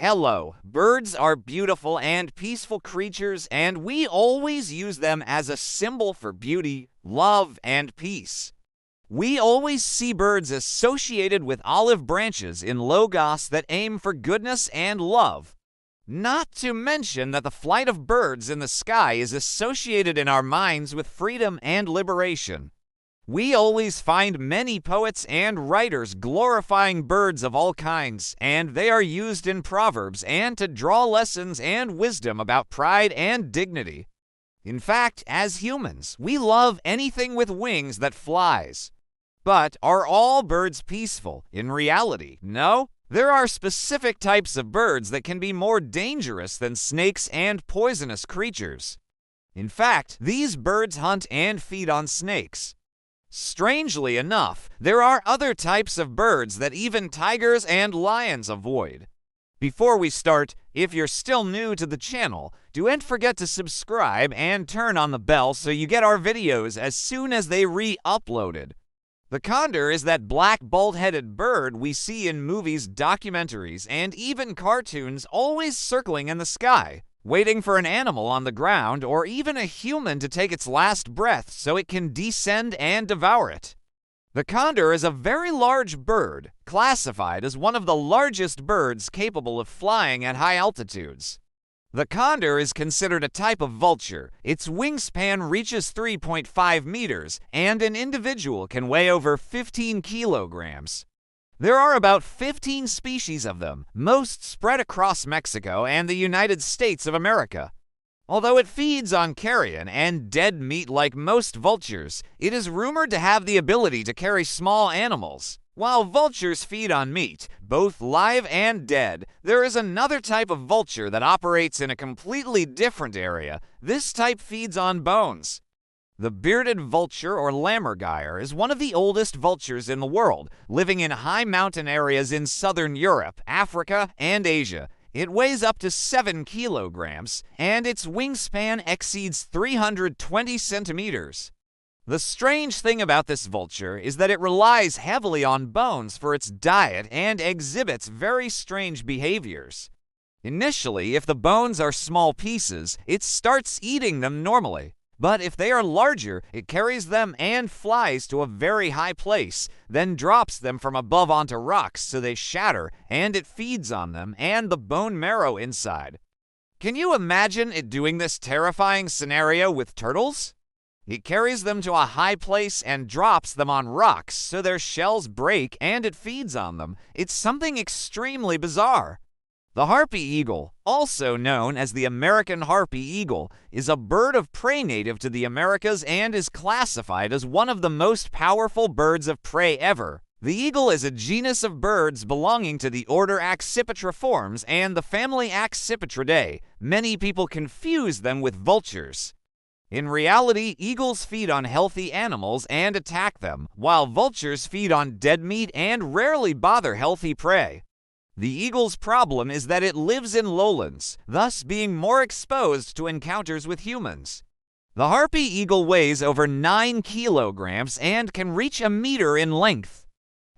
Hello, birds are beautiful and peaceful creatures, and we always use them as a symbol for beauty, love, and peace. We always see birds associated with olive branches in logos that aim for goodness and love. Not to mention that the flight of birds in the sky is associated in our minds with freedom and liberation. We always find many poets and writers glorifying birds of all kinds, and they are used in proverbs and to draw lessons and wisdom about pride and dignity. In fact, as humans, we love anything with wings that flies. But are all birds peaceful? In reality, no. There are specific types of birds that can be more dangerous than snakes and poisonous creatures. In fact, these birds hunt and feed on snakes. Strangely enough, there are other types of birds that even tigers and lions avoid. Before we start, if you're still new to the channel, don't forget to subscribe and turn on the bell so you get our videos as soon as they re-uploaded. The condor is that black bald-headed bird we see in movies, documentaries, and even cartoons, always circling in the sky, waiting for an animal on the ground or even a human to take its last breath so it can descend and devour it. The condor is a very large bird, classified as one of the largest birds capable of flying at high altitudes. The condor is considered a type of vulture. Its wingspan reaches 3.5 meters, and an individual can weigh over 15 kilograms. There are about 15 species of them, most spread across Mexico and the United States of America. Although it feeds on carrion and dead meat like most vultures, it is rumored to have the ability to carry small animals. While vultures feed on meat, both live and dead, there is another type of vulture that operates in a completely different area. This type feeds on bones. The bearded vulture or lammergeier is one of the oldest vultures in the world, living in high mountain areas in southern Europe, Africa, and Asia. It weighs up to 7 kilograms, and its wingspan exceeds 320 centimeters. The strange thing about this vulture is that it relies heavily on bones for its diet and exhibits very strange behaviors. Initially, if the bones are small pieces, it starts eating them normally. But if they are larger, it carries them and flies to a very high place, then drops them from above onto rocks so they shatter, and it feeds on them and the bone marrow inside. Can you imagine it doing this terrifying scenario with turtles? It carries them to a high place and drops them on rocks so their shells break and it feeds on them. It's something extremely bizarre. The harpy eagle, also known as the American harpy eagle, is a bird of prey native to the Americas and is classified as one of the most powerful birds of prey ever. The eagle is a genus of birds belonging to the order Accipitriformes and the family Accipitridae. Many people confuse them with vultures. In reality, eagles feed on healthy animals and attack them, while vultures feed on dead meat and rarely bother healthy prey. The eagle's problem is that it lives in lowlands, thus being more exposed to encounters with humans. The harpy eagle weighs over 9 kilograms and can reach a meter in length.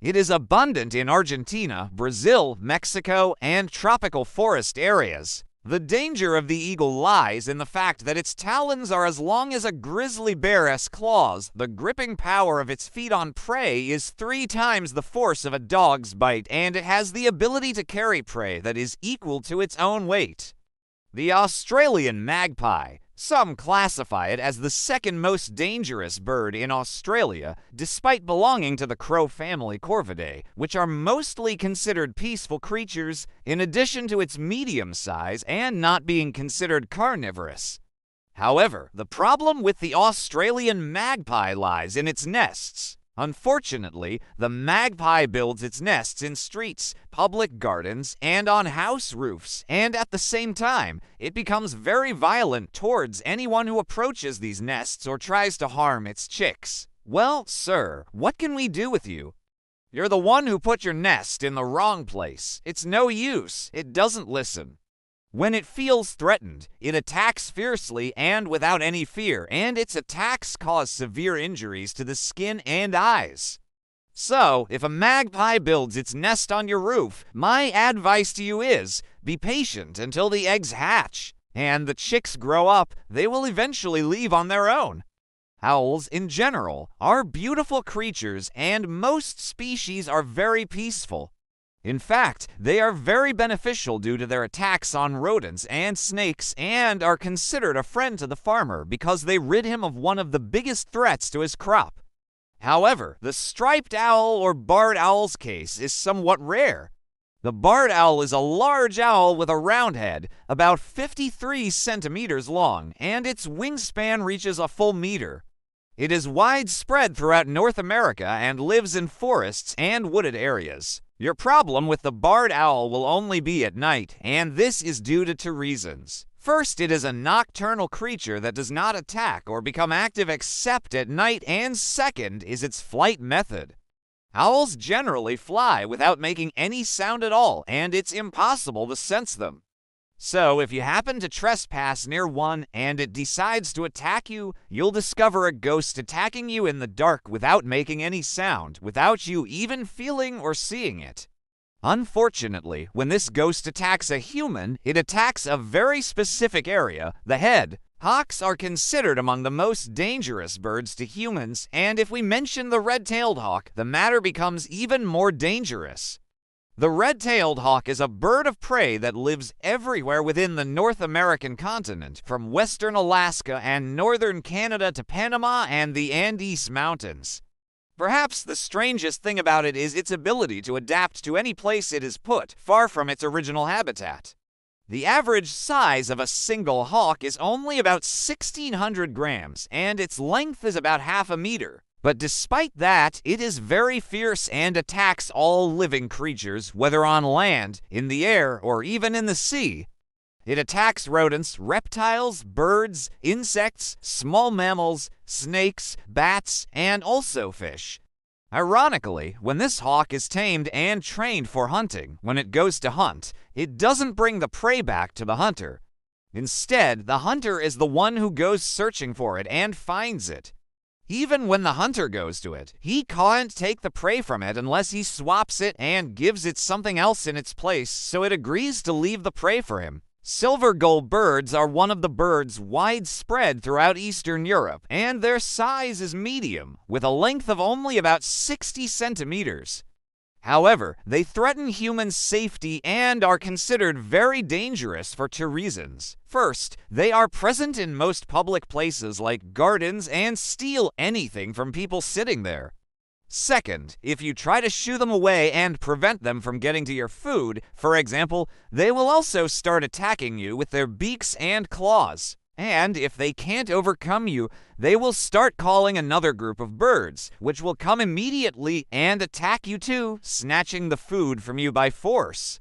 It is abundant in Argentina, Brazil, Mexico, and tropical forest areas. The danger of the eagle lies in the fact that its talons are as long as a grizzly bear's claws. The gripping power of its feet on prey is 3 times the force of a dog's bite, and it has the ability to carry prey that is equal to its own weight. The Australian magpie. Some classify it as the second most dangerous bird in Australia, despite belonging to the crow family Corvidae, which are mostly considered peaceful creatures, in addition to its medium size and not being considered carnivorous. However, the problem with the Australian magpie lies in its nests. Unfortunately, the magpie builds its nests in streets, public gardens, and on house roofs, and at the same time, it becomes very violent towards anyone who approaches these nests or tries to harm its chicks. Well, sir, what can we do with you? You're the one who put your nest in the wrong place. It's no use. It doesn't listen. When it feels threatened, it attacks fiercely and without any fear, and its attacks cause severe injuries to the skin and eyes. So, if a magpie builds its nest on your roof, my advice to you is be patient until the eggs hatch, and the chicks grow up. They will eventually leave on their own. Owls, in general, are beautiful creatures, and most species are very peaceful. In fact, they are very beneficial due to their attacks on rodents and snakes, and are considered a friend to the farmer because they rid him of one of the biggest threats to his crop. However, the striped owl or barred owl's case is somewhat rare. The barred owl is a large owl with a round head, about 53 centimeters long, and its wingspan reaches a full meter. It is widespread throughout North America and lives in forests and wooded areas. Your problem with the barred owl will only be at night, and this is due to two reasons. First, it is a nocturnal creature that does not attack or become active except at night, and second is its flight method. Owls generally fly without making any sound at all, and it's impossible to sense them. So, if you happen to trespass near one and it decides to attack you, you'll discover a ghost attacking you in the dark without making any sound, without you even feeling or seeing it. Unfortunately, when this ghost attacks a human, it attacks a very specific area, the head. Hawks are considered among the most dangerous birds to humans, and if we mention the red-tailed hawk, the matter becomes even more dangerous. The red-tailed hawk is a bird of prey that lives everywhere within the North American continent, from western Alaska and northern Canada to Panama and the Andes Mountains. Perhaps the strangest thing about it is its ability to adapt to any place it is put, far from its original habitat. The average size of a single hawk is only about 1,600 grams, and its length is about half a meter. But despite that, it is very fierce and attacks all living creatures, whether on land, in the air, or even in the sea. It attacks rodents, reptiles, birds, insects, small mammals, snakes, bats, and also fish. Ironically, when this hawk is tamed and trained for hunting, when it goes to hunt, it doesn't bring the prey back to the hunter. Instead, the hunter is the one who goes searching for it and finds it. Even when the hunter goes to it, he can't take the prey from it unless he swaps it and gives it something else in its place, so it agrees to leave the prey for him. Silver gull birds are one of the birds widespread throughout Eastern Europe, and their size is medium, with a length of only about 60 centimeters. However, they threaten human safety and are considered very dangerous for two reasons. First, they are present in most public places like gardens and steal anything from people sitting there. Second, if you try to shoo them away and prevent them from getting to your food, for example, they will also start attacking you with their beaks and claws. And if they can't overcome you, they will start calling another group of birds, which will come immediately and attack you too, snatching the food from you by force.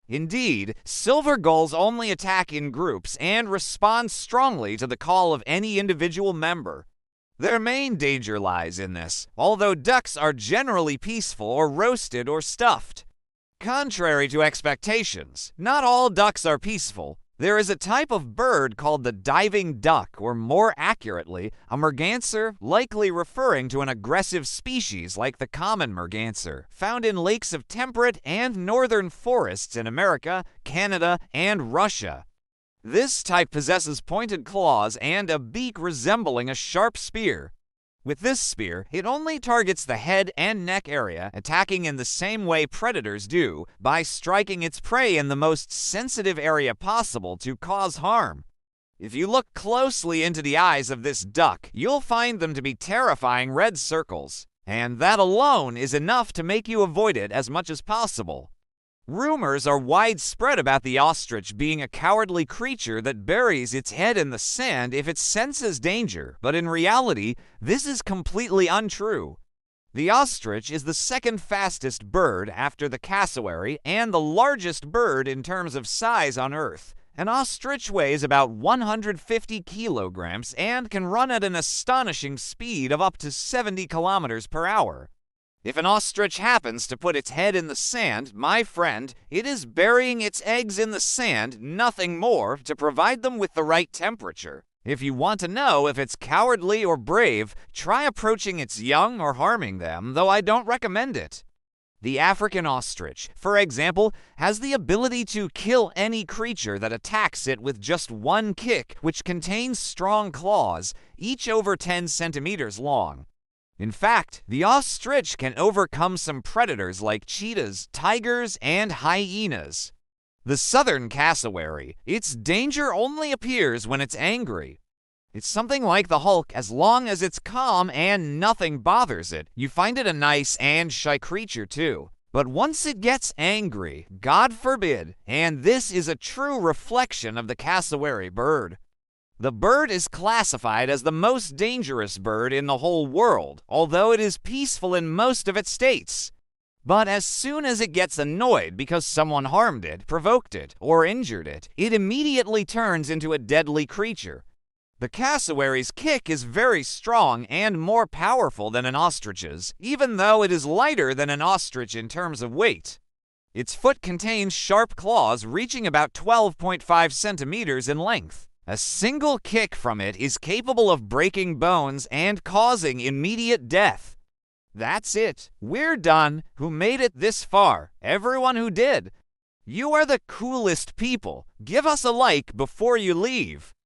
Indeed, silver gulls only attack in groups and respond strongly to the call of any individual member. Their main danger lies in this, although ducks are generally peaceful or roasted or stuffed. Contrary to expectations, not all ducks are peaceful. There is a type of bird called the diving duck, or more accurately, a merganser, likely referring to an aggressive species like the common merganser, found in lakes of temperate and northern forests in America, Canada, and Russia. This type possesses pointed claws and a beak resembling a sharp spear. With this spear, it only targets the head and neck area, attacking in the same way predators do, by striking its prey in the most sensitive area possible to cause harm. If you look closely into the eyes of this duck, you'll find them to be terrifying red circles, and that alone is enough to make you avoid it as much as possible. Rumors are widespread about the ostrich being a cowardly creature that buries its head in the sand if it senses danger, but in reality, this is completely untrue. The ostrich is the second fastest bird after the cassowary and the largest bird in terms of size on Earth. An ostrich weighs about 150 kilograms and can run at an astonishing speed of up to 70 kilometers per hour. If an ostrich happens to put its head in the sand, my friend, it is burying its eggs in the sand, nothing more, to provide them with the right temperature. If you want to know if it's cowardly or brave, try approaching its young or harming them, though I don't recommend it. The African ostrich, for example, has the ability to kill any creature that attacks it with just one kick, which contains strong claws, each over 10 centimeters long. In fact, the ostrich can overcome some predators like cheetahs, tigers, and hyenas. The southern cassowary, its danger only appears when it's angry. It's something like the Hulk. As long as it's calm and nothing bothers it, you find it a nice and shy creature too. But once it gets angry, God forbid, and this is a true reflection of the cassowary bird. The bird is classified as the most dangerous bird in the whole world, although it is peaceful in most of its states. But as soon as it gets annoyed because someone harmed it, provoked it, or injured it, it immediately turns into a deadly creature. The cassowary's kick is very strong and more powerful than an ostrich's, even though it is lighter than an ostrich in terms of weight. Its foot contains sharp claws reaching about 12.5 centimeters in length. A single kick from it is capable of breaking bones and causing immediate death. That's it. We're done. Who made it this far? Everyone who did. You are the coolest people. Give us a like before you leave.